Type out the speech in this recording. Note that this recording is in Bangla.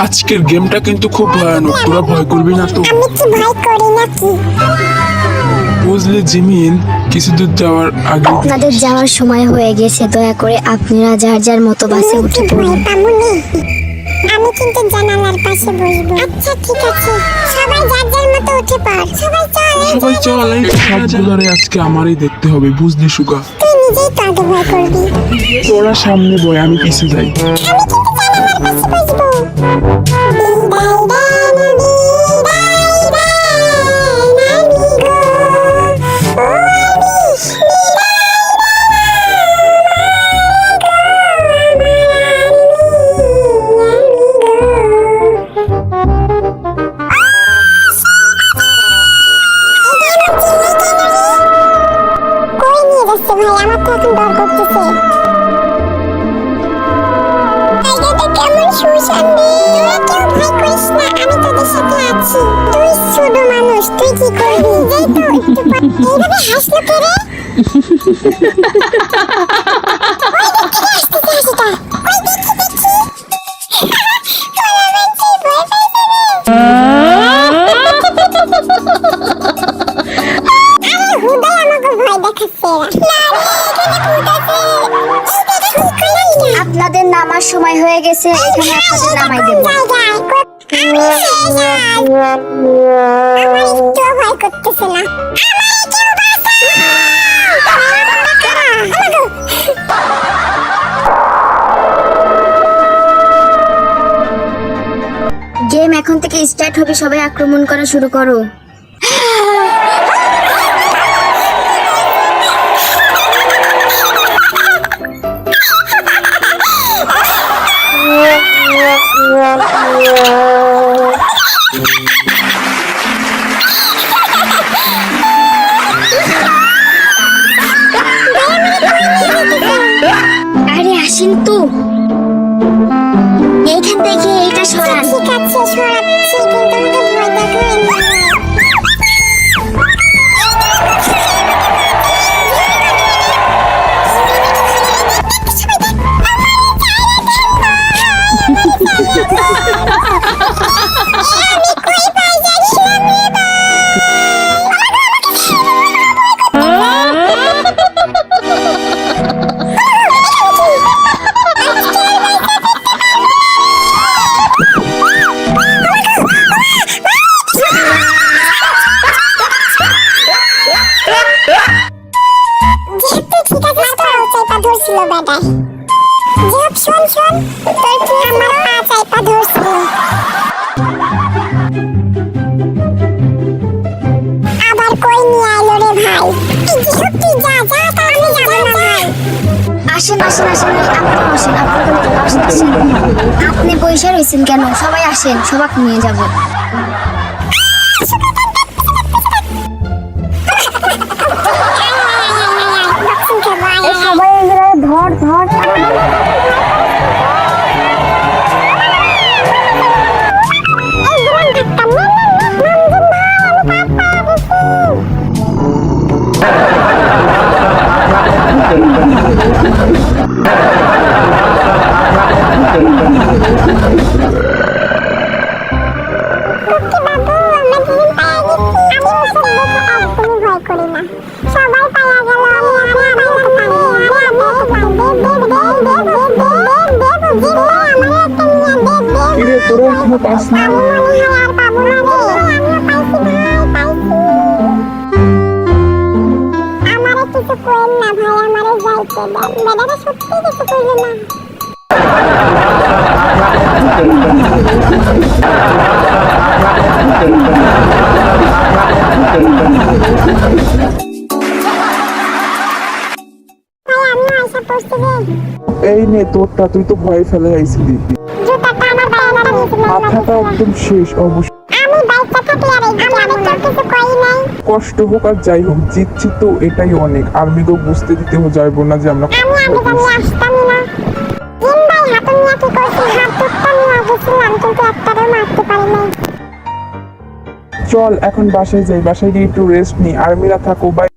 আজকের গেমটা কিন্তু খুব ভয়ানক, তোরা ভয় করবি না তো? আমি কি ভয় করি নাকি? বুঝলি জিমিন, কিছু দূর যাওয়ার আগে আপনাদের যাওয়ার সময় হয়ে গেছে, দয়া করে আপনারা যার যার মতো বাসে উঠে পড়ুন। আমি কিন্তু জানালার পাশে বসবো। আচ্ছা ঠিক আছে, সবাই যার যার মতো উঠে পড়। সবাই চল, এই সবগুলোরে আজকে আমারই দেখতে হবে, বুঝলি সুগা? তুই নিজেই তো আগে ভয় করবি। তোরা সামনে বয়, আমি পিছে যাই। আমি কিন্তু জানালার পাশে বসবো। ভাই আমার তো এখন ডর করতেছে। জায়গাটা কেমন শুনশান রে। তোরা কেউ ভয় করিস না, আমি তোদের সাথে আছি। তুই ছোট মানুষ, তুই কি করবি? এই তো একটু এইভাবে হাসলো কে রে? আপনাদের নামার সময় হয়ে গেছে, এখানে আপনাদের নামাই দেব। ভয় করতেছে না। গেম এখন থেকে স্টার্ট হবে, সবাই আক্রমণ করা শুরু করো। আরে আসেন তো, এইখান থেকে এইটা সরান। ঠিক আছে সরাচ্ছি, কিন্তু আমাকে ভয় দেখাবেন না। শোন শোন, তোর কি আমার পা চাইপা ধরছিল? আবার কই নিয়ে আইলো রে ভাই? এই যে সত্যি যা যা, তা আমি যাব না ভাই। আসেন আসেন আসেন, আপনারা আসেন, আপনারা আসেন আসেন। আপনি পয়সা রয়েছেন কেন? সবাই আসেন, সবাক নিয়ে যাব। সবাই ধর ধর। তোরা এখনো পাস না? আমারে কিছু কইেন না ভাই, আমারে যাইতে দেন। বেটাটা সত্যি কিছু কইলো না। এই নে তোরটা, তুই তো ভয় ফেলে আইছিলি। জুতাটা আমার বাবাটা নিয়েছিল। মাথাটা একদম শেষ অবশ্য। আমি বাইকটা থাকলে আর এই আমি তো কিছু কই নাই। কষ্ট হোক আর যাই হোক, জিতছি তো এটাই অনেক। আর্মিকেও বুঝতে দিতে যাইবো না যে আমরা আমি আগে জানলে আসতামই না। জিন ভাই হাতুন নিয়ে কি করছে? হাত দুটো নিয়ে আসছিলাম, কিন্তু একটারও মারতে পারি নাই। চল এখন বাসায় যাই, বাসায় গিয়ে একটু রেস্ট নিই। আর্মিরা থাকো, বাই।